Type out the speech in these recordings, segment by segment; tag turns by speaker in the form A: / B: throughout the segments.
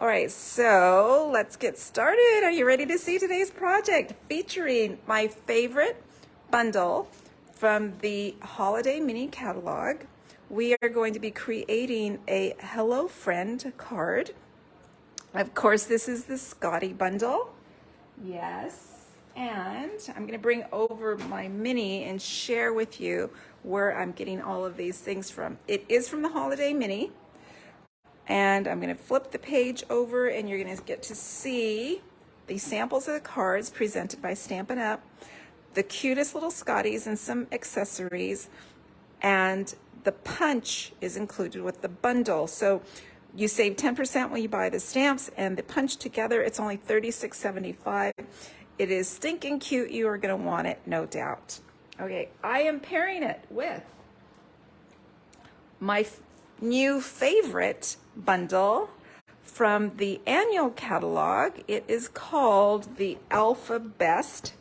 A: All right, so let's get started. Are you ready to see today's project featuring my favorite bundle from the Holiday Mini Catalog? We are going to be creating a Hello Friend card. Of course, this is the Scottie bundle. Yes, and I'm going to bring over my mini and share with you where I'm getting all of these things from. It is from the Holiday Mini. And I'm going to flip the page over and you're going to get to see the samples of the cards presented by Stampin Up, the cutest little Scotties and some accessories, and the punch is included with the bundle. So you save 10% when you buy the stamps and the punch together. It's only $36.75. It is stinking cute. You are going to want it, no doubt. Okay, I am pairing it with my new favorite bundle from the annual catalog. It is called the Alphabest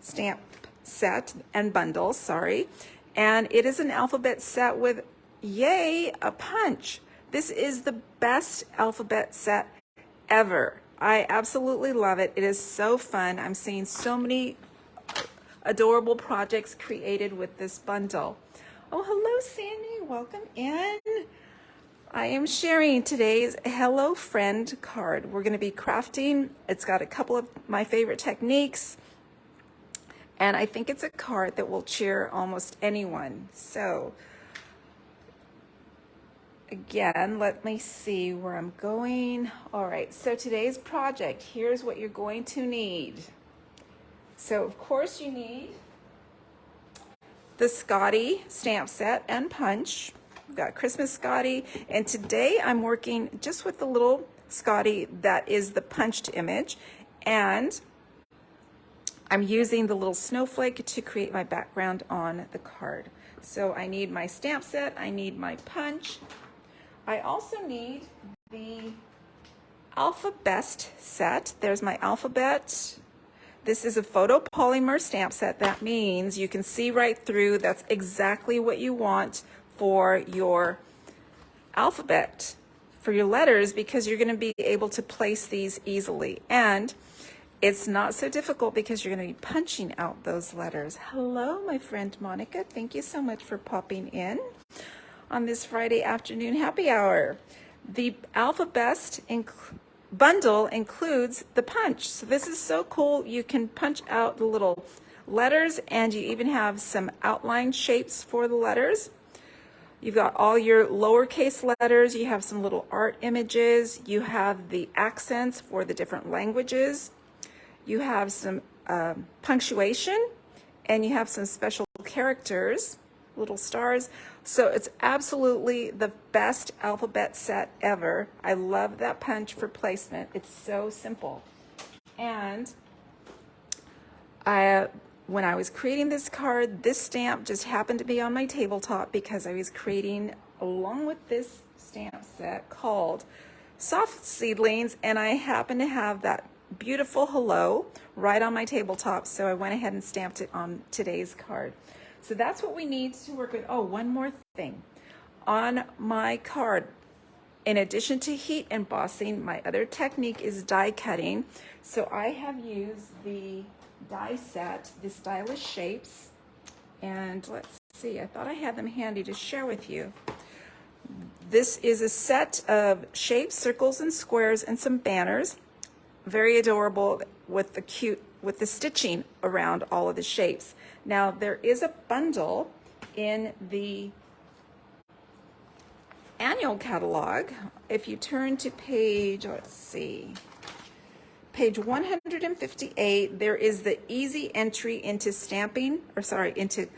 A: stamp set and bundle, sorry. And it is an alphabet set with, yay, a punch. This is the best alphabet set ever. I absolutely love it. It is so fun. I'm seeing so many adorable projects created with this bundle. Oh, hello, Sandy. Welcome in. I am sharing today's Hello Friend card. We're going to be crafting. It's got a couple of my favorite techniques, and I think it's a card that will cheer almost anyone. So, again, let me see where I'm going. All right, so today's project, here's what you're going to need. So, of course, you need the Scottie stamp set and punch. We've got Christmas Scottie, and today I'm working just with the little Scottie that is the punched image, and I'm using the little snowflake to create my background on the card. So I need my stamp set, I need my punch. I also need the Alphabest set. There's my alphabet. This is a photopolymer stamp set. That means you can see right through. That's exactly what you want for your alphabet, for your letters, because you're going to be able to place these easily. And it's not so difficult because you're going to be punching out those letters. Hello, my friend Monica. Thank you so much for popping in on this Friday afternoon happy hour. The Alphabest bundle includes the punch. So this is so cool. You can punch out the little letters, and you even have some outline shapes for the letters. You've got all your lowercase letters. You have some little art images. You have the accents for the different languages. You have some punctuation, and you have some special characters, little stars. So it's absolutely the best alphabet set ever. I love that punch for placement. It's so simple. And when I was creating this card, this stamp just happened to be on my tabletop because I was creating along with this stamp set called Soft Seedlings, and I happen to have that beautiful hello right on my tabletop, so I went ahead and stamped it on today's card. So that's what we need to work with. Oh, one more thing. On my card, in addition to heat embossing, my other technique is die cutting. So I have used the die set, the stylish shapes, and let's see, I thought I had them handy to share with you. This is a set of shapes, circles and squares, and some banners. Very adorable with the stitching around all of the shapes. Now there is a bundle in the annual catalog. If you turn to page, let's see, page 158, there is the easy entry into into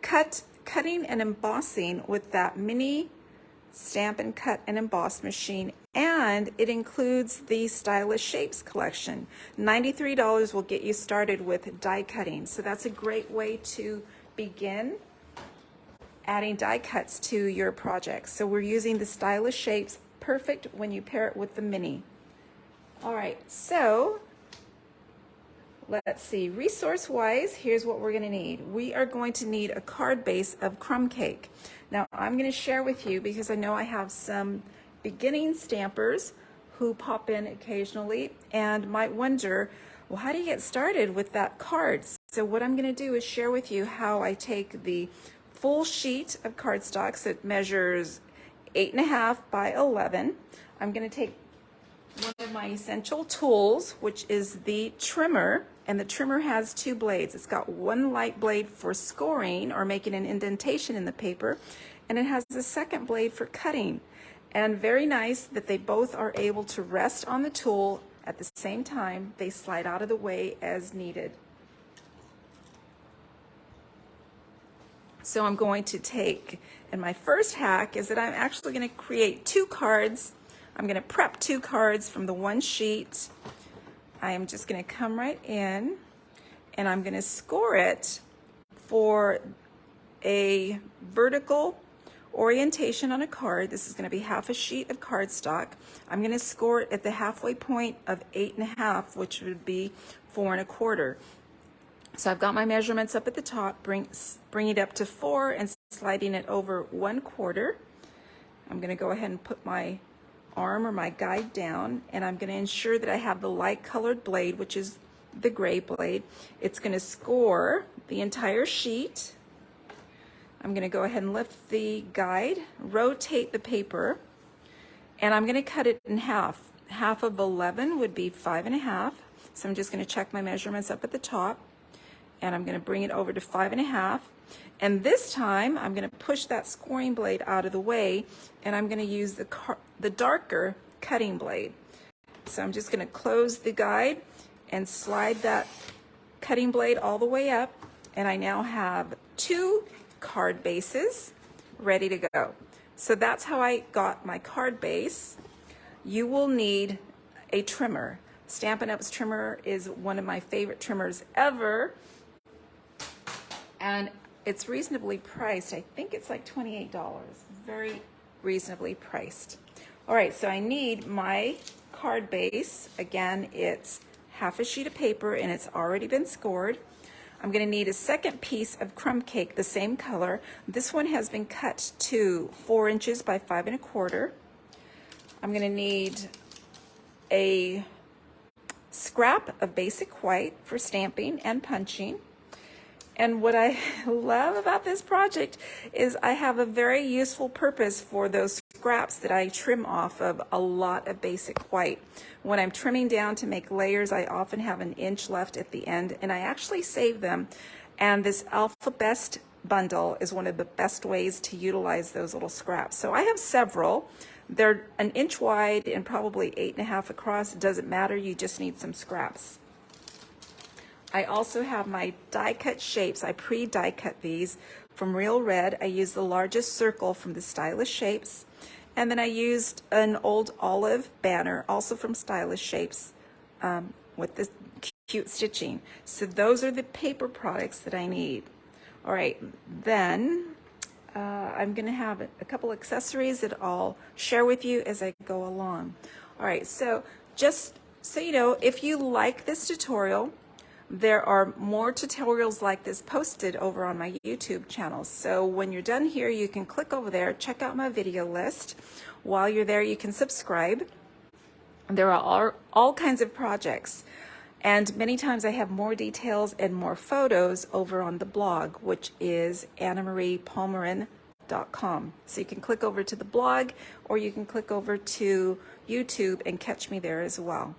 A: cutting and embossing with that mini stamp and cut and emboss machine, and it includes the stylish shapes collection. $93 will get you started with die cutting, so that's a great way to begin adding die cuts to your project. So we're using the stylish shapes, perfect when you pair it with the mini. All right, so let's see, resource wise, here's what we're going to need. We are going to need a card base of crumb cake. Now I'm going to share with you, because I know I have some beginning stampers who pop in occasionally and might wonder, well, how do you get started with that card? So what I'm going to do is share with you how I take the full sheet of cardstock that measures 8.5 by 11. I'm going to take one of my essential tools, which is the trimmer, and the trimmer has two blades. It's got one light blade for scoring or making an indentation in the paper, and it has the second blade for cutting. And very nice that they both are able to rest on the tool at the same time. They slide out of the way as needed. So I'm going to take, and my first hack is that I'm actually going to create two cards. I'm going to prep two cards from the one sheet. I am just going to come right in and I'm going to score it for a vertical orientation on a card. This is going to be half a sheet of cardstock. I'm going to score it at the halfway point of 8.5, which would be 4 1/4. So I've got my measurements up at the top, bring it up to 4 and sliding it over 1/4. I'm going to go ahead and put my arm or my guide down, and I'm going to ensure that I have the light colored blade, which is the gray blade. It's going to score the entire sheet. I'm going to go ahead and lift the guide, rotate the paper, and I'm going to cut it in half. Half of 11 would be 5.5. So I'm just going to check my measurements up at the top, and I'm going to bring it over to 5.5. And this time I'm going to push that scoring blade out of the way, and I'm going to use the darker cutting blade. So I'm just going to close the guide and slide that cutting blade all the way up, and I now have two card bases ready to go. So that's how I got my card base. You will need a trimmer. Stampin' Up's trimmer is one of my favorite trimmers ever, and it's reasonably priced. I think it's like $28, very reasonably priced. All right, so I need my card base. Again, it's half a sheet of paper and it's already been scored. I'm going to need a second piece of crumb cake, the same color. This one has been cut to 4 inches by 5 1/4. I'm going to need a scrap of basic white for stamping and punching. And what I love about this project is I have a very useful purpose for those scraps that I trim off of a lot of basic white. When I'm trimming down to make layers, I often have an inch left at the end, and I actually save them. And this Alphabest Bundle is one of the best ways to utilize those little scraps. So I have several. They're an inch wide and probably 8.5 across. It doesn't matter, you just need some scraps. I also have my die cut shapes. I pre-die cut these from Real Red. I used the largest circle from the Stylish Shapes. And then I used an old olive banner, also from Stylish Shapes, with the cute stitching. So those are the paper products that I need. All right, then I'm gonna have a couple accessories that I'll share with you as I go along. All right, so just so you know, if you like this tutorial, there are more tutorials like this posted over on my YouTube channel. So when you're done here, you can click over there, check out my video list. While you're there, you can subscribe. There are all kinds of projects. And many times I have more details and more photos over on the blog, which is AnnaMariePalmerin.com. So you can click over to the blog, or you can click over to YouTube and catch me there as well.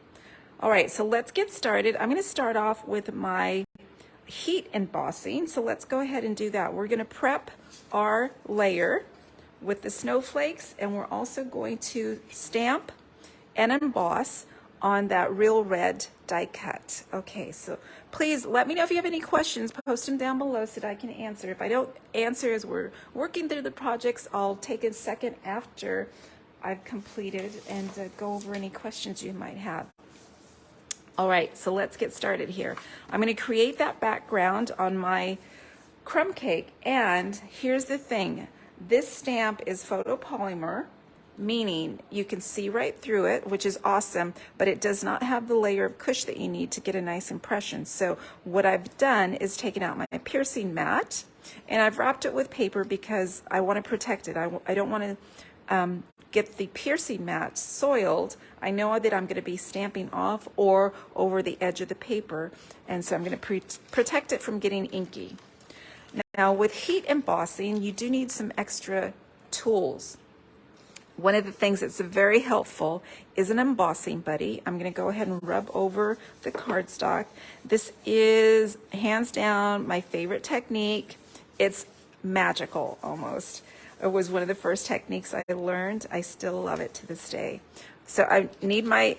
A: All right, so let's get started. I'm going to start off with my heat embossing. So let's go ahead and do that. We're going to prep our layer with the snowflakes, and we're also going to stamp and emboss on that Real Red die cut. Okay, so please let me know if you have any questions. Post them down below so that I can answer. If I don't answer as we're working through the projects, I'll take a second after I've completed and go over any questions you might have. All right, so let's get started here. I'm going to create that background on my crumb cake, and here's the thing. This stamp is photopolymer, meaning you can see right through it, which is awesome, but it does not have the layer of cush that you need to get a nice impression. So what I've done is taken out my piercing mat, and I've wrapped it with paper because I want to protect it. I don't want to get the piercing mat soiled, I know that I'm going to be stamping off or over the edge of the paper, and so I'm going to protect it from getting inky. Now with heat embossing, you do need some extra tools. One of the things that's very helpful is an embossing buddy. I'm going to go ahead and rub over the cardstock. This is hands down my favorite technique. It's magical almost. It was one of the first techniques I learned. I still love it to this day. So I need my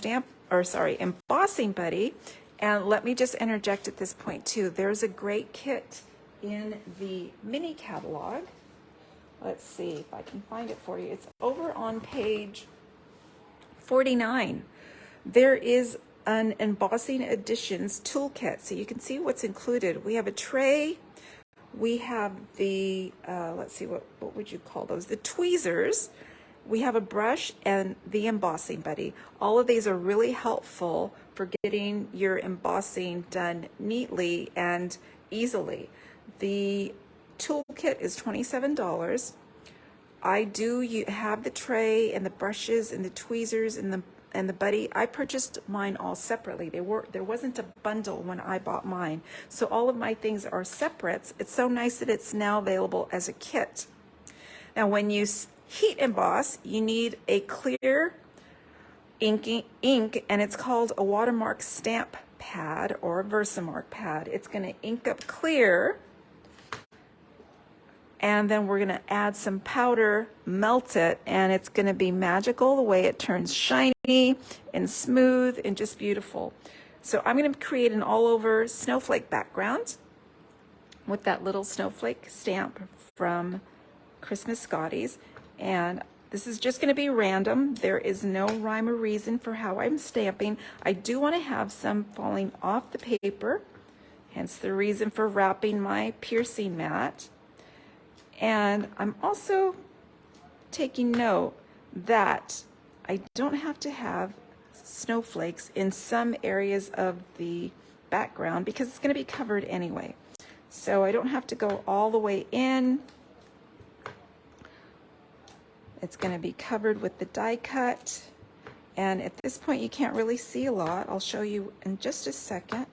A: embossing buddy. And let me just interject at this point too. There's a great kit in the mini catalog. Let's see if I can find it for you. It's over on page 49. There is an embossing additions toolkit, so you can see what's included. We have a tray. We have the, let's see, what would you call those? The tweezers. We have a brush and the embossing buddy. All of these are really helpful for getting your embossing done neatly and easily. The toolkit is $27. I do have the tray and the brushes and the tweezers and the buddy. I purchased mine all separately. There wasn't a bundle when I bought mine, so all of my things are separates. It's so nice that it's now available as a kit. Now when you heat emboss, you need a clear ink, and it's called a watermark stamp pad or a Versamark pad. It's going to ink up clear, and then we're going to add some powder, melt it, and it's going to be magical the way it turns shiny and smooth and just beautiful. So I'm going to create an all-over snowflake background with that little snowflake stamp from Christmas Scotties, and this is just going to be random. There is no rhyme or reason for how I'm stamping. I do want to have some falling off the paper, hence the reason for wrapping my piercing mat. And I'm also taking note that I don't have to have snowflakes in some areas of the background because it's going to be covered anyway. So I don't have to go all the way in. It's going to be covered with the die cut. And at this point you can't really see a lot. I'll show you in just a second.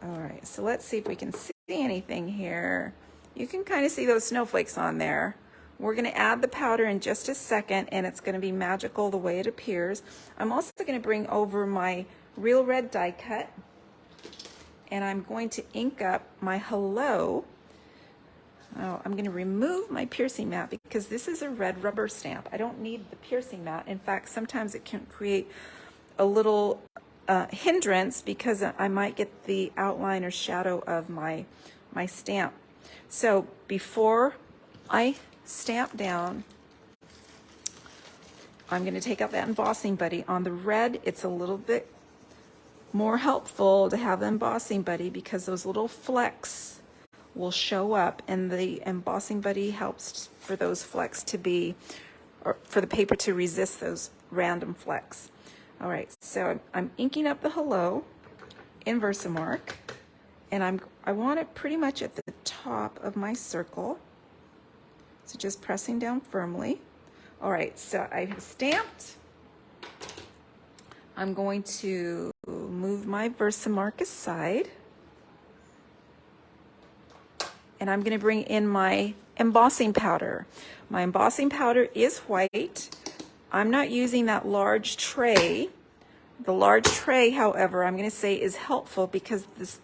A: All right, so let's see if we can see anything here. You can kind of see those snowflakes on there. We're going to add the powder in just a second, and it's going to be magical the way it appears. I'm also going to bring over my real red die cut, and I'm going to ink up my hello. Oh, I'm going to remove my piercing mat because this is a red rubber stamp. I don't need the piercing mat. In fact, sometimes it can create a little hindrance because I might get the outline or shadow of my stamp. So before I stamp down, I'm going to take out that embossing buddy. On the red, it's a little bit more helpful to have the embossing buddy because those little flecks will show up, and the embossing buddy helps for those flecks to be, or for the paper to resist those random flecks. All right, so I'm inking up the hello in Versamark, and I want it pretty much at the top of my circle. So just pressing down firmly. All right, so I have stamped. I'm going to move my Versamark aside, and I'm going to bring in my embossing powder. My embossing powder is white. I'm not using that large tray. The large tray, however, I'm going to say is helpful because this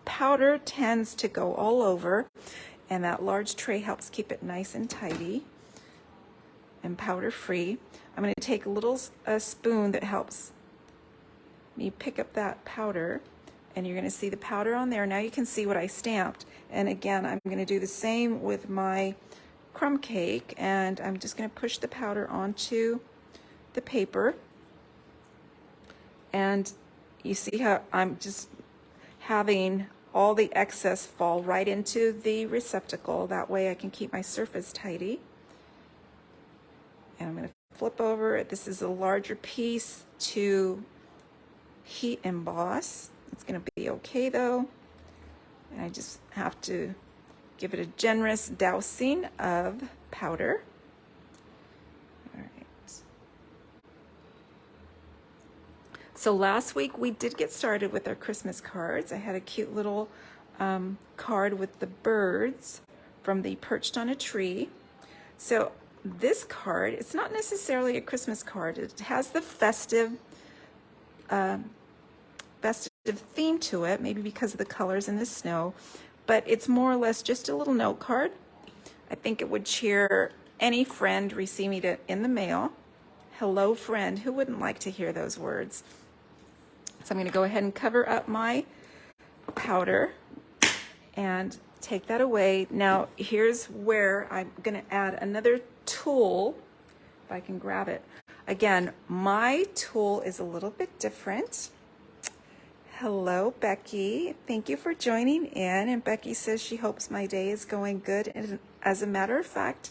A: powder tends to go all over, and that large tray helps keep it nice and tidy and powder free. I'm going to take a little spoon that helps me pick up that powder, and you're going to see the powder on there. Now you can see what I stamped, and again I'm going to do the same with my crumb cake, and I'm just going to push the powder onto the paper, and you see how I'm just having all the excess fall right into the receptacle. That way I can keep my surface tidy. And I'm going to flip over. This is a larger piece to heat emboss. It's going to be okay though, and I just have to Give it a generous dousing of powder. All right. So last week we did get started with our Christmas cards. I had a cute little card with the birds from the Perched on a Tree. So this card, it's not necessarily a Christmas card. It has the festive theme to it, maybe because of the colors in the snow, but it's more or less just a little note card. I think it would cheer any friend receiving it in the mail. Hello, friend. Who wouldn't like to hear those words? So I'm going to go ahead and cover up my powder and take that away. Now, here's where I'm going to add another tool, if I can grab it. Again, my tool is a little bit different. Hello, Becky. Thank you for joining in. And Becky says she hopes my day is going good. And as a matter of fact,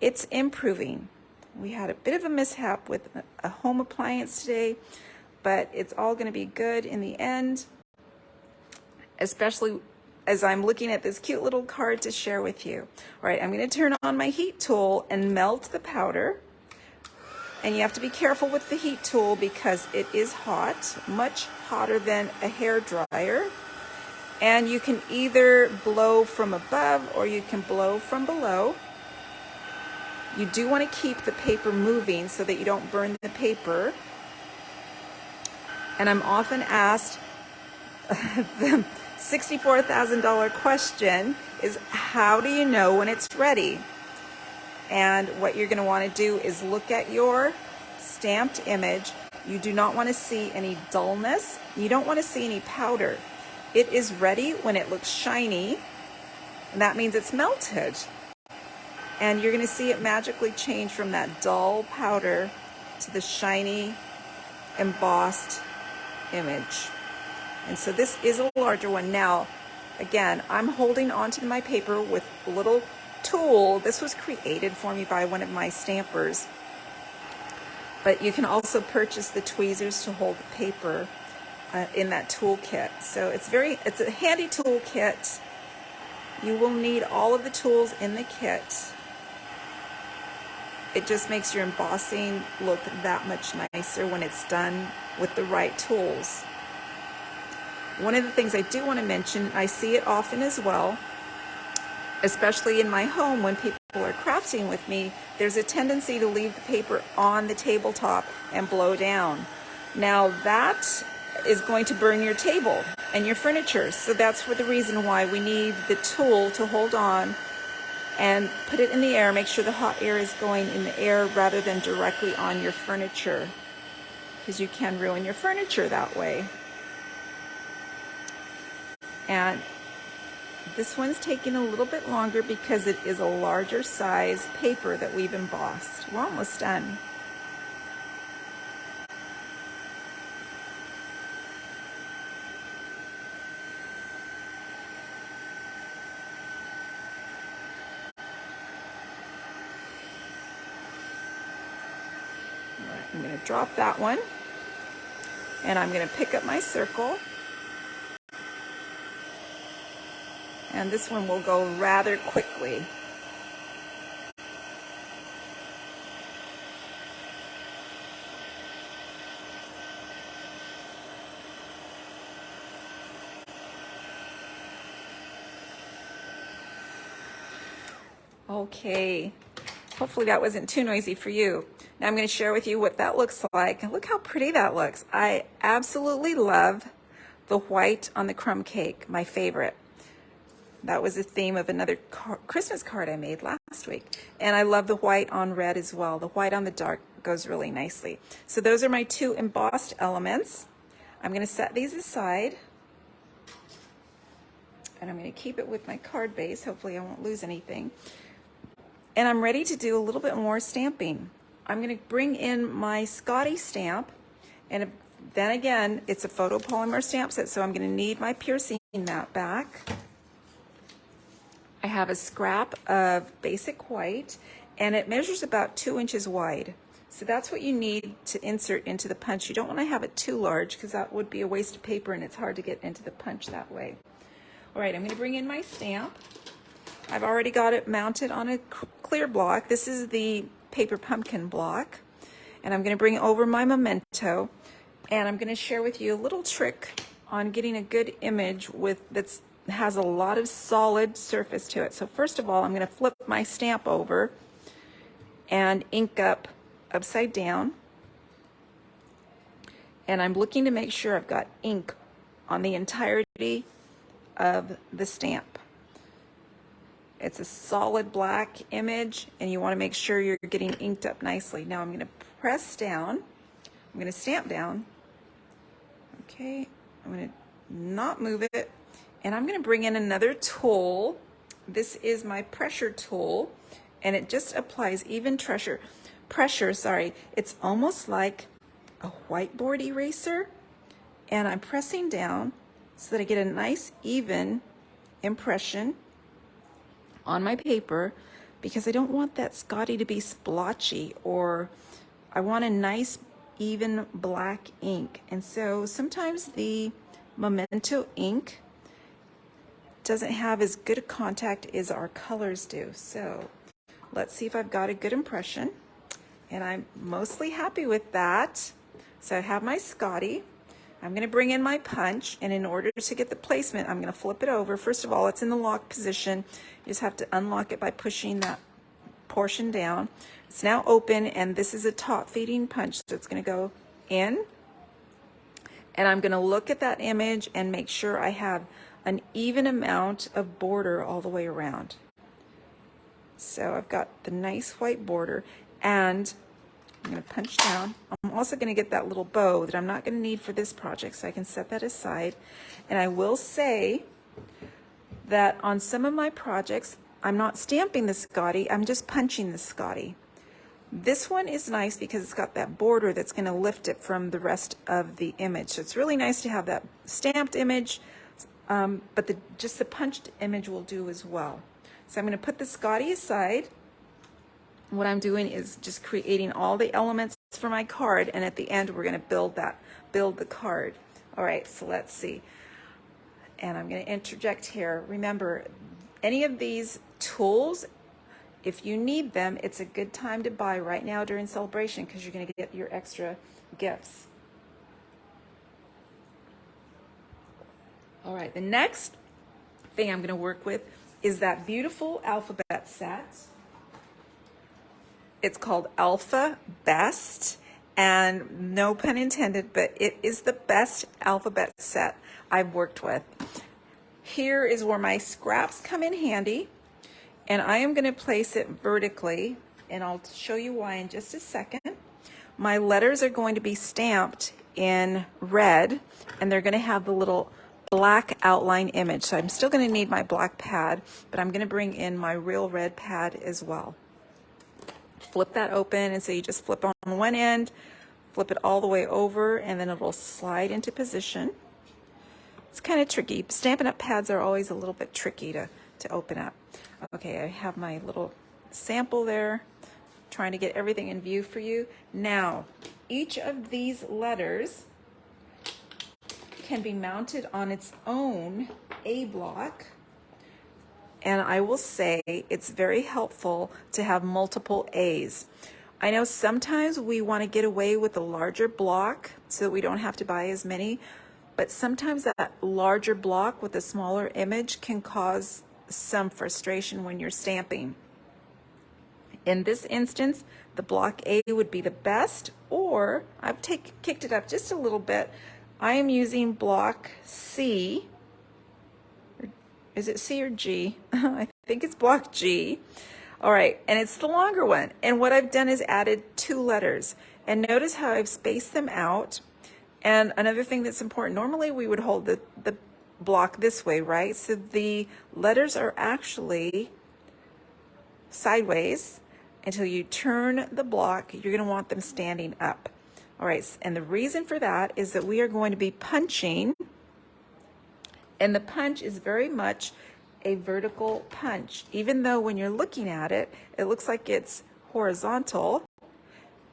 A: it's improving. We had a bit of a mishap with a home appliance today, but it's all going to be good in the end, especially as I'm looking at this cute little card to share with you. All right, I'm going to turn on my heat tool and melt the powder. And you have to be careful with the heat tool because it is hot, much hotter than a hair dryer. And you can either blow from above or you can blow from below. You do want to keep the paper moving so that you don't burn the paper. And I'm often asked, the $64,000 question is, how do you know when it's ready? And what you're going to want to do is look at your stamped image. You do not want to see any dullness. You don't want to see any powder. It is ready when it looks shiny, and that means it's melted. And you're going to see it magically change from that dull powder to the shiny, embossed image. And so this is a larger one. Now, again, I'm holding onto my paper with a little tool. This was created for me by one of my stampers, but you can also purchase the tweezers to hold the paper in that toolkit. So it's a handy toolkit. You will need all of the tools in the kit. It just makes your embossing look that much nicer when it's done with the right tools. One of the things I do want to mention, I see it often as well, especially in my home when people are crafting with me, there's a tendency to leave the paper on the tabletop and blow down. Now that is going to burn your table and your furniture. So that's for the reason why we need the tool to hold on and put it in the air. Make sure the hot air is going in the air rather than directly on your furniture, because you can ruin your furniture that way. And this one's taking a little bit longer because it is a larger size paper that we've embossed. We're almost done. All right, I'm going to drop that one, and I'm going to pick up my circle. And this one will go rather quickly. Okay, hopefully that wasn't too noisy for you. Now I'm going to share with you what that looks like. And look how pretty that looks. I absolutely love the white on the crumb cake, my favorite. That was the theme of another Christmas card I made last week. And I love the white on red as well. The white on the dark goes really nicely. So those are my two embossed elements. I'm going to set these aside. And I'm going to keep it with my card base. Hopefully I won't lose anything. And I'm ready to do a little bit more stamping. I'm going to bring in my Scottie stamp. And then again, it's a photopolymer stamp set, so I'm going to need my piercing mat back. I have a scrap of basic white, and it measures about 2 inches wide. So that's what you need to insert into the punch. You don't want to have it too large because that would be a waste of paper and it's hard to get into the punch that way. All right, I'm going to bring in my stamp. I've already got it mounted on a clear block. This is the paper pumpkin block. And I'm going to bring over my memento. And I'm going to share with you a little trick on getting a good image that has a lot of solid surface to it. So first of all, I'm going to flip my stamp over and ink up upside down. And I'm looking to make sure I've got ink on the entirety of the stamp. It's a solid black image, and you want to make sure you're getting inked up nicely. Now I'm going to press down. I'm going to stamp down. Okay, I'm going to not move it. And I'm going to bring in another tool. This is my pressure tool, and it just applies even pressure. It's almost like a whiteboard eraser, and I'm pressing down so that I get a nice even impression on my paper, because I don't want that Scottie to be splotchy, or I want a nice even black ink. And so sometimes the memento ink doesn't have as good a contact as our colors do. So let's see if I've got a good impression, and I'm mostly happy with that. So I have my Scottie. I'm going to bring in my punch, and in order to get the placement, I'm going to flip it over. First of all, it's in the lock position. You just have to unlock it by pushing that portion down. It's now open, and this is a top feeding punch, so it's going to go in. And I'm going to look at that image and make sure I have an even amount of border all the way around. So I've got the nice white border, and I'm going to punch down. I'm also going to get that little bow that I'm not going to need for this project, so I can set that aside. And I will say that on some of my projects, I'm not stamping the Scottie, I'm just punching the Scottie. This one is nice because it's got that border that's going to lift it from the rest of the image. So it's really nice to have that stamped image, but just the punched image will do as well. So I'm going to put the Scottie aside. What I'm doing is just creating all the elements for my card, and at the end we're going to build the card. All right, so let's see. And I'm going to interject here. Remember, any of these tools, if you need them, it's a good time to buy right now during celebration, because you're going to get your extra gifts. All right, the next thing I'm going to work with is that beautiful alphabet set. It's called Alphabest, and no pun intended, but it is the best alphabet set I've worked with. Here is where my scraps come in handy, and I am going to place it vertically, and I'll show you why in just a second. My letters are going to be stamped in red, and they're going to have the little black outline image. So I'm still going to need my black pad, but I'm going to bring in my real red pad as well. Flip that open, and so you just flip on one end, flip it all the way over, and then it'll slide into position. It's kind of tricky. Stampin' Up pads are always a little bit tricky to open up. Okay, I have my little sample there, trying to get everything in view for you. Now, each of these letters can be mounted on its own A block. And I will say it's very helpful to have multiple A's. I know sometimes we want to get away with a larger block so that we don't have to buy as many, but sometimes that larger block with a smaller image can cause some frustration when you're stamping. In this instance, the block A would be the best, or I've kicked it up just a little bit. I am using block C. Is it C or G? I think it's block G. All right, and it's the longer one. And what I've done is added 2 letters. And notice how I've spaced them out. And another thing that's important, normally we would hold the block this way, right? So the letters are actually sideways until you turn the block. You're going to want them standing up. All right, and the reason for that is that we are going to be punching, and the punch is very much a vertical punch. Even though when you're looking at it, it looks like it's horizontal,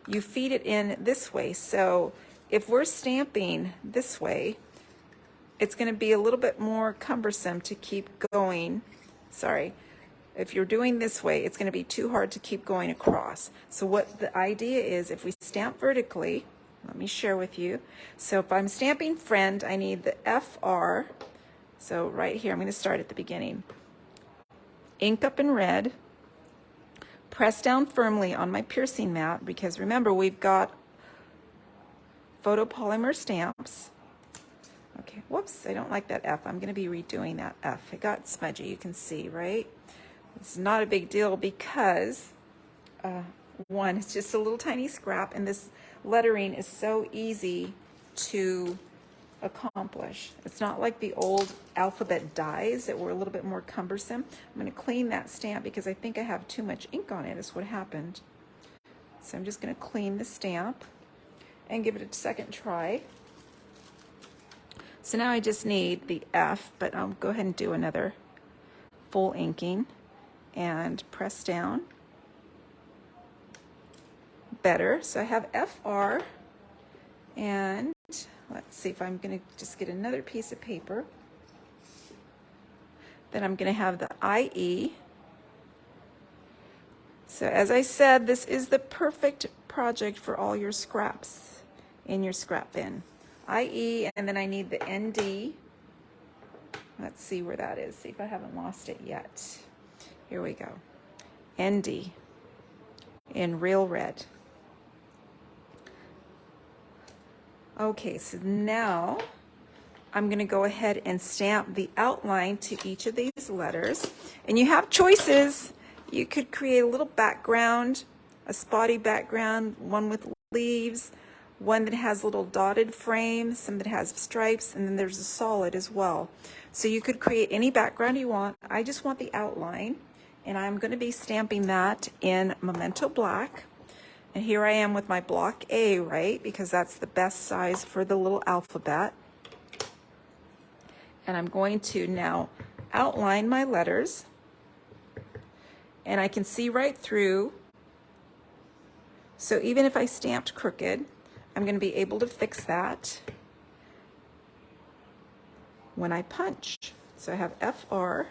A: you feed it in this way. So if we're stamping this way, it's going to be a little bit more cumbersome to keep going. Sorry. If you're doing this way, it's going to be too hard to keep going across. So what the idea is, if we stamp vertically, let me share with you. So if I'm stamping friend, I need the FR. So right here, I'm going to start at the beginning. Ink up in red. Press down firmly on my piercing mat, because remember, we've got photopolymer stamps. Okay, whoops, I don't like that F. I'm going to be redoing that F. It got smudgy, you can see, right? It's not a big deal because, one, it's just a little tiny scrap, and this lettering is so easy to accomplish. It's not like the old alphabet dies that were a little bit more cumbersome. I'm going to clean that stamp because I think I have too much ink on it, is what happened. So I'm just going to clean the stamp and give it a second try. So now I just need the F, but I'll go ahead and do another full inking and press down. Better. So I have FR, and let's see if I'm going to just get another piece of paper. Then I'm going to have the IE. So as I said, this is the perfect project for all your scraps in your scrap bin. IE, and then I need the ND. Let's see where that is, see if I haven't lost it yet. Here we go. ND in real red. Okay, so now I'm going to go ahead and stamp the outline to each of these letters. And you have choices. You could create a little background, a spotty background, one with leaves, one that has little dotted frames, some that has stripes, and then there's a solid as well. So you could create any background you want. I just want the outline, and I'm going to be stamping that in Memento Black. And here I am with my block A, right? Because that's the best size for the little alphabet. And I'm going to now outline my letters. And I can see right through. So even if I stamped crooked, I'm going to be able to fix that when I punch. So I have FR.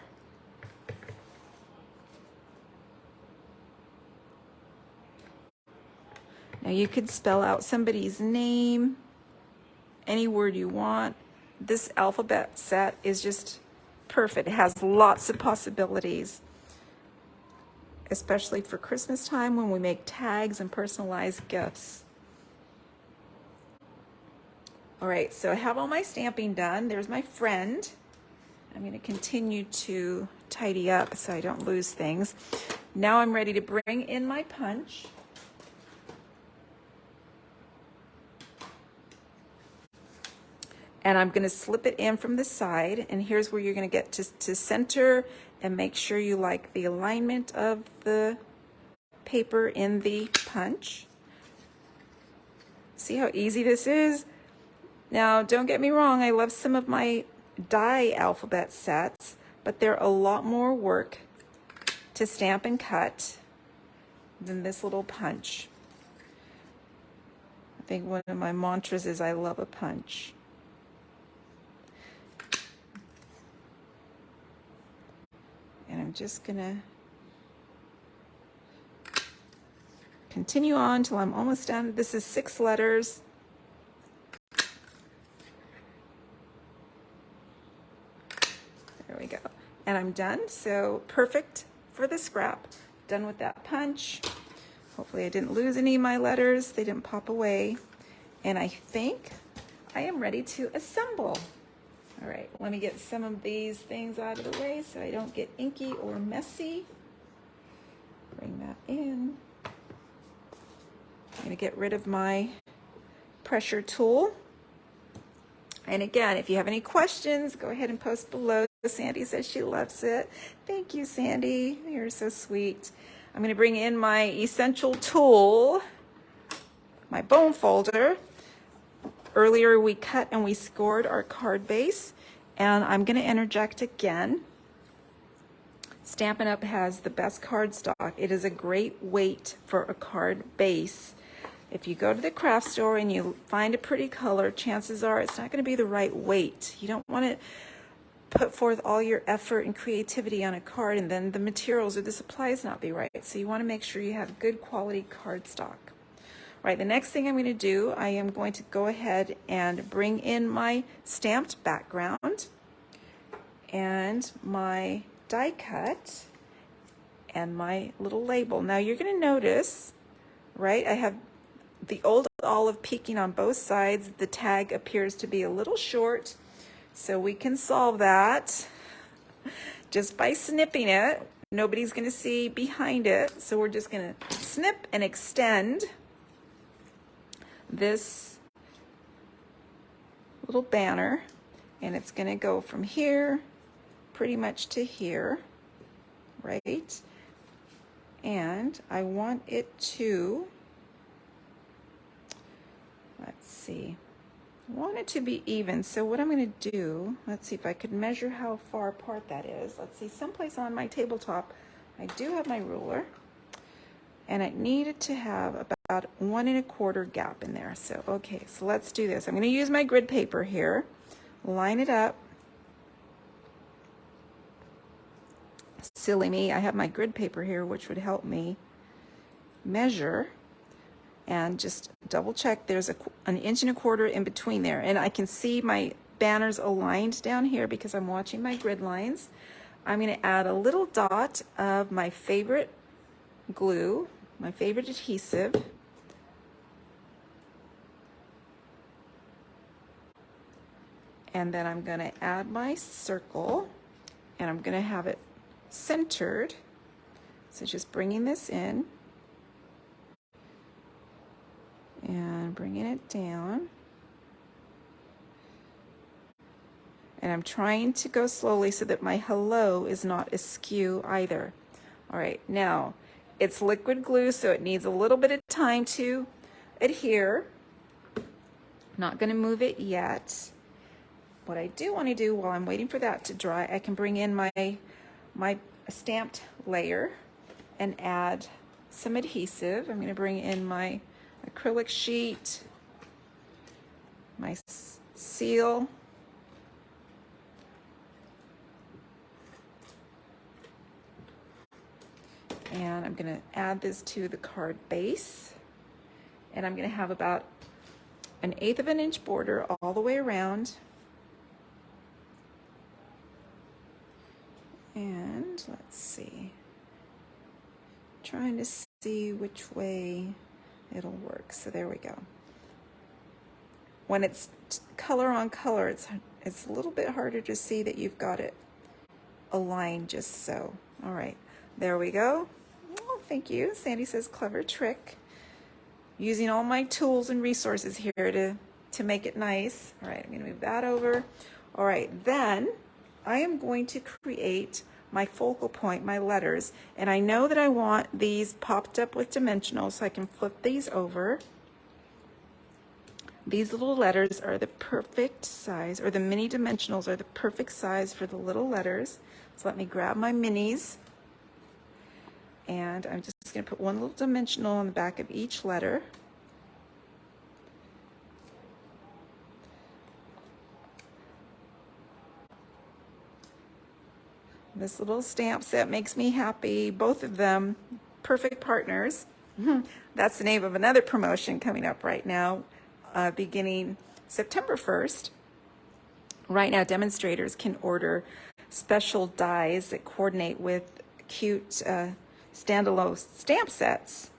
A: Now you could spell out somebody's name, any word you want. This alphabet set is just perfect. It has lots of possibilities, especially for Christmas time when we make tags and personalized gifts. All right, so I have all my stamping done. There's my friend. I'm going to continue to tidy up so I don't lose things. Now I'm ready to bring in my punch. And I'm going to slip it in from the side, and here's where you're going to get to center and make sure you like the alignment of the paper in the punch. See how easy this is? Now, don't get me wrong, I love some of my die alphabet sets, but they're a lot more work to stamp and cut than this little punch. I think one of my mantras is I love a punch. And I'm just gonna continue on till I'm almost done. This is 6 letters. There we go. And I'm done. So perfect for the scrap. Done with that punch. Hopefully I didn't lose any of my letters. They didn't pop away. And I think I am ready to assemble. All right, let me get some of these things out of the way so I don't get inky or messy. Bring that in. I'm gonna get rid of my pressure tool. And again, if you have any questions, go ahead and post below. Sandy says she loves it. Thank you, Sandy. You're so sweet. I'm gonna bring in my essential tool, my bone folder. Earlier we cut and we scored our card base, and I'm going to interject again. Stampin' Up! Has the best card stock. It is a great weight for a card base. If you go to the craft store and you find a pretty color, chances are it's not going to be the right weight. You don't want it put forth all your effort and creativity on a card, and then the materials or the supplies not be right. So you want to make sure you have good quality cardstock. Right, the next thing I'm going to do, I am going to go ahead and bring in my stamped background and my die cut and my little label. Now you're going to notice, right, I have the old olive peeking on both sides. The tag appears to be a little short, so we can solve that just by snipping it. Nobody's going to see behind it, so we're just going to snip and extend this little banner, and it's going to go from here pretty much to here, right? And I want it to, let's see, I want it to be even. So what I'm going to do, let's see if I could measure how far apart that is. Let's see, someplace on my tabletop I do have my ruler, and I needed to have about 1 1/4 gap in there. So okay, so let's do this. I'm going to use my grid paper here, line it up. Silly me, I have my grid paper here, which would help me measure, and just double check there's an 1 1/4 inch in between there, and I can see my banners aligned down here because I'm watching my grid lines. I'm going to add a little dot of my favorite glue, my favorite adhesive, and then I'm going to add my circle, and I'm going to have it centered. So just bringing this in and bringing it down, and I'm trying to go slowly so that my hello is not askew either. All right, now it's liquid glue, so it needs a little bit of time to adhere. Not going to move it yet. What I do want to do while I'm waiting for that to dry, I can bring in my stamped layer and add some adhesive. I'm going to bring in my acrylic sheet, my seal, and I'm going to add this to the card base, and I'm going to have about 1/8 of an inch border all the way around. And let's see, trying to see which way it'll work. So there we go. When it's color on color, it's a little bit harder to see that you've got it aligned just so. All right, there we go. Oh, thank you. Sandy says, clever trick. Using all my tools and resources here to make it nice. All right, I'm going to move that over. All right, then I am going to create my focal point, my letters, and I know that I want these popped up with dimensionals, so I can flip these over. These little letters are the perfect size, or the mini dimensionals are the perfect size for the little letters. So let me grab my minis, and I'm just going to put one little dimensional on the back of each letter. This little stamp set makes me happy. Both of them, perfect partners. That's the name of another promotion coming up right now, beginning September 1st. Right now, demonstrators can order special dies that coordinate with cute standalone stamp sets.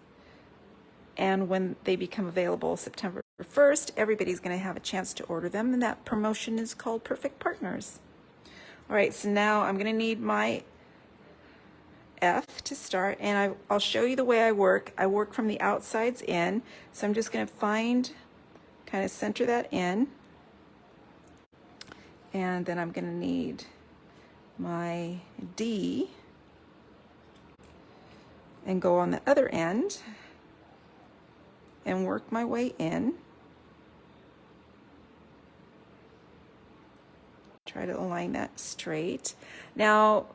A: And when they become available September 1st, everybody's going to have a chance to order them, and that promotion is called Perfect Partners. All right, so now I'm going to need my F to start, and I'll show you the way I work. I work from the outsides in, so I'm just going to kind of center that in, and then I'm going to need my D and go on the other end and work my way in. Try to align that straight. Now,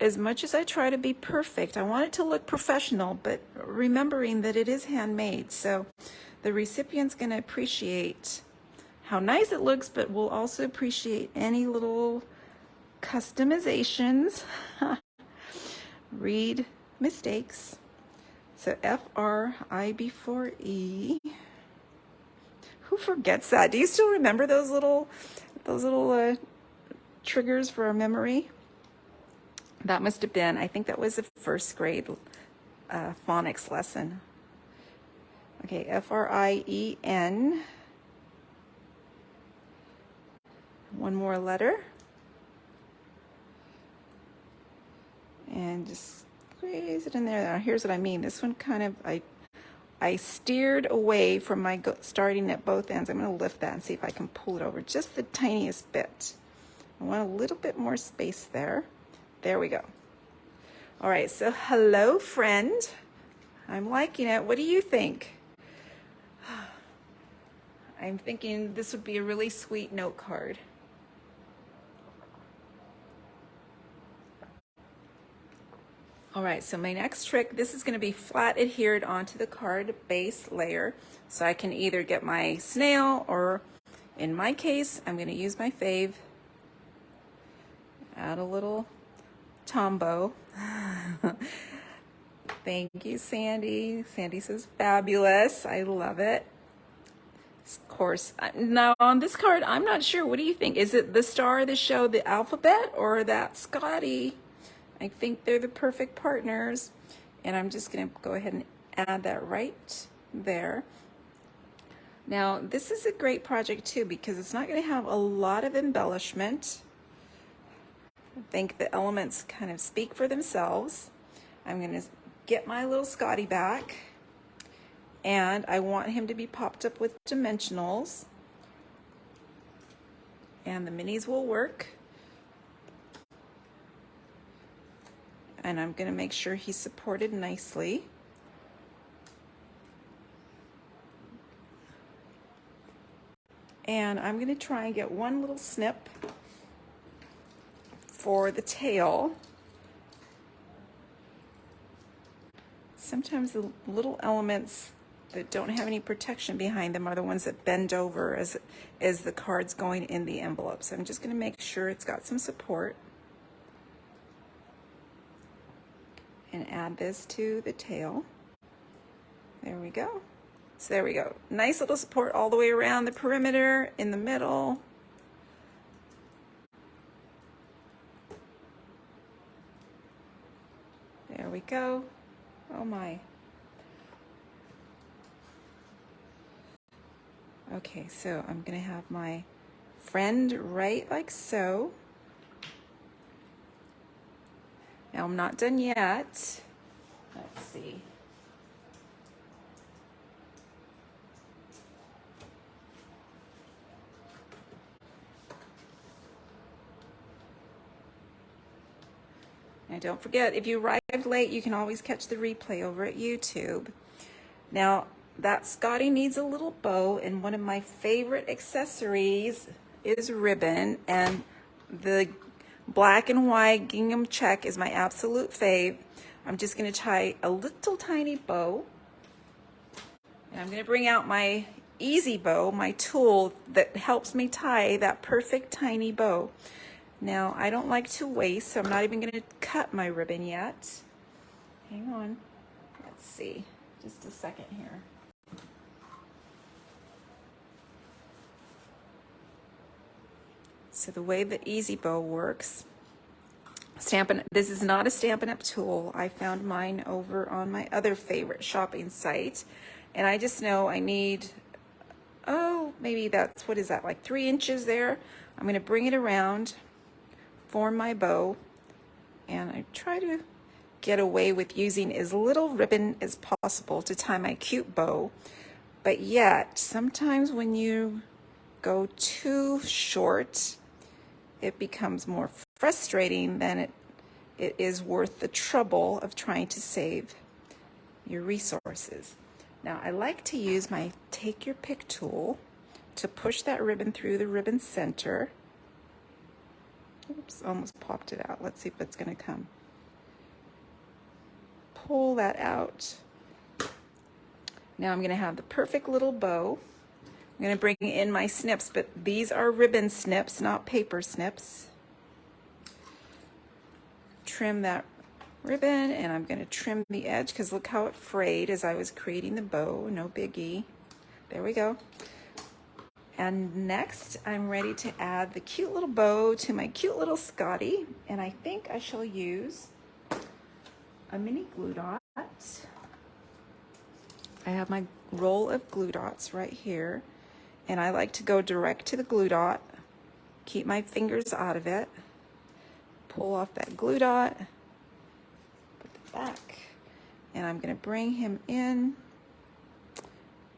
A: as much as I try to be perfect, I want it to look professional, but remembering that it is handmade. So the recipient's going to appreciate how nice it looks, but will also appreciate any little customizations. Read mistakes. So F-R-I before E. Who forgets that? Do you still remember those little triggers for our memory? That must have been, I think that was a first grade phonics lesson. Okay, F-R-I-E-N. One more letter. And just squeeze it in there. Now, here's what I mean. This one kind of, I steered away from my starting at both ends. I'm going to lift that and see if I can pull it over just the tiniest bit. I want a little bit more space there. There we go. All right, so hello, friend. I'm liking it. What do you think? I'm thinking this would be a really sweet note card. All right, so my next trick, this is going to be flat adhered onto the card base layer. So I can either get my snail, or in my case, I'm going to use my fave. Add a little Tombow. Thank you, Sandy. Sandy says fabulous. I love it. Of course. Now on this card, I'm not sure. What do you think? Is it the star of the show, the alphabet, or that Scottie? I think they're the perfect partners. And I'm just going to go ahead and add that right there. Now, this is a great project too because it's not going to have a lot of embellishment. I think the elements kind of speak for themselves. I'm going to get my little Scottie back, and I want him to be popped up with dimensionals. And the minis will work. And I'm going to make sure he's supported nicely. And I'm going to try and get one little snip for the tail. Sometimes the little elements that don't have any protection behind them are the ones that bend over as the card's going in the envelope. So I'm just going to make sure it's got some support. And add this to the tail. There we go. So there we go. Nice little support all the way around the perimeter, in the middle. There we go. Oh my. Okay, so I'm gonna have my friend right like so. Now I'm not done yet. Let's see. Now don't forget, if you arrived late, you can always catch the replay over at YouTube. Now that Scottie needs a little bow, and one of my favorite accessories is ribbon, and the black and white gingham check is my absolute fave. I'm just going to tie a little tiny bow, and I'm going to bring out my easy bow, my tool that helps me tie that perfect tiny bow. Now I don't like to waste, so I'm not even going to cut my ribbon yet. Hang on, let's see, just a second here. So the way the Easy Bow works, this is not a Stampin' Up tool. I found mine over on my other favorite shopping site, and I just know I need, maybe that's, what is that, like 3 inches there? I'm going to bring it around, form my bow, and I try to get away with using as little ribbon as possible to tie my cute bow, but yet sometimes when you go too short, it becomes more frustrating than it is worth the trouble of trying to save your resources. Now I like to use my take your pick tool to push that ribbon through the ribbon center. Oops, almost popped it out. Let's see if it's going to come. Pull that out. Now I'm going to have the perfect little bow. I'm going to bring in my snips, but these are ribbon snips, not paper snips. trim that ribbon, and I'm going to trim the edge because look how it frayed as I was creating the bow. No biggie. There we go. And next, I'm ready to add the cute little bow to my cute little Scottie, and I think I shall use a mini glue dot. I have my roll of glue dots right here, and I like to go direct to the glue dot, keep my fingers out of it, pull off that glue dot, put it back, and I'm going to bring him in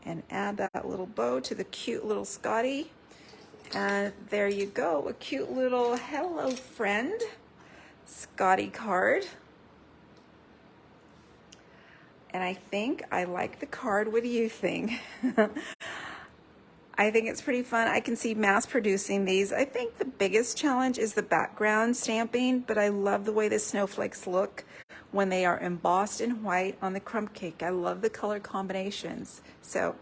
A: and add that little bow to the cute little Scottie. And there you go, a cute little hello friend Scottie card. And I think I like the card. What do you think? I think it's pretty fun. I can see mass producing these. I think the biggest challenge is the background stamping, but I love the way the snowflakes look when they are embossed in white on the crumb cake. I love the color combinations. So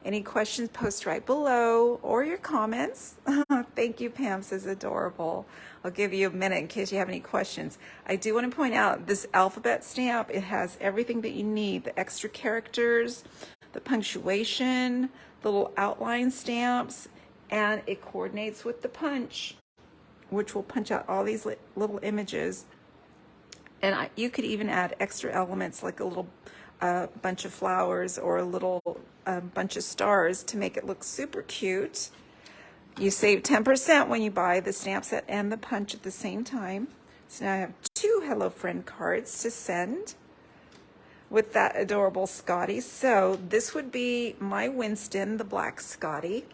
A: any questions, post right below, or your comments. Thank you, Pam says adorable. I'll give you a minute in case you have any questions. I do want to point out this alphabet stamp, it has everything that you need, the extra characters, the punctuation, the little outline stamps, and it coordinates with the punch, which will punch out all these little images. And you could even add extra elements like a little bunch of flowers or a little bunch of stars to make it look super cute. You save 10% when you buy the stamp set and the punch at the same time. So now I have 2 Hello Friend cards to send with that adorable Scottie. So this would be my Winston, the black Scottie.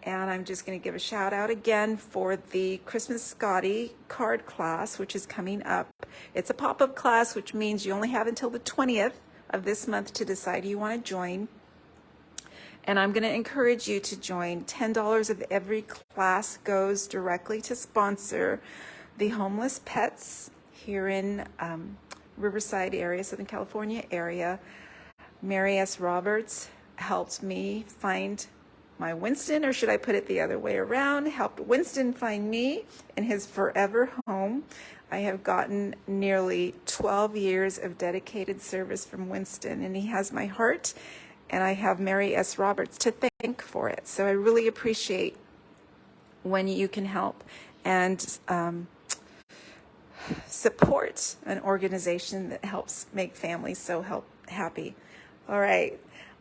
A: And I'm just going to give a shout out again for the Christmas Scottie card class, which is coming up. It's a pop-up class, which means you only have until the 20th of this month to decide you want to join. And I'm going to encourage you to join. $10 of every class goes directly to sponsor the homeless pets here in Riverside area, Southern California area. Mary S. Roberts helped me find my Winston, or should I put it the other way around, helped Winston find me in his forever home. I have gotten nearly 12 years of dedicated service from Winston, and he has my heart, and I have Mary S. Roberts to thank for it. So I really appreciate when you can help and support an organization that helps make families so happy. All right.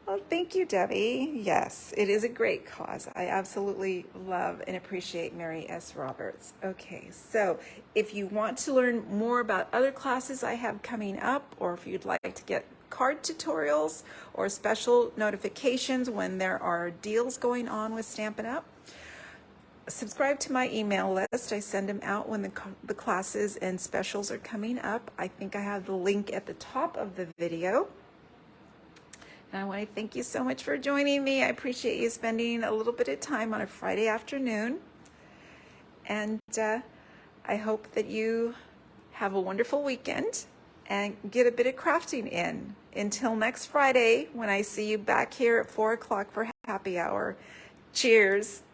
A: Well, thank you, Debbie. Yes, it is a great cause. I absolutely love and appreciate Mary S. Roberts. Okay, so if you want to learn more about other classes I have coming up, or if you'd like to get card tutorials or special notifications when there are deals going on with Stampin' Up, subscribe to my email list. I send them out when the classes and specials are coming up. I think I have the link at the top of the video. And I want to thank you so much for joining me. I appreciate you spending a little bit of time on a Friday afternoon. And I hope that you have a wonderful weekend and get a bit of crafting in. Until next Friday, when I see you back here at 4 o'clock for happy hour. Cheers.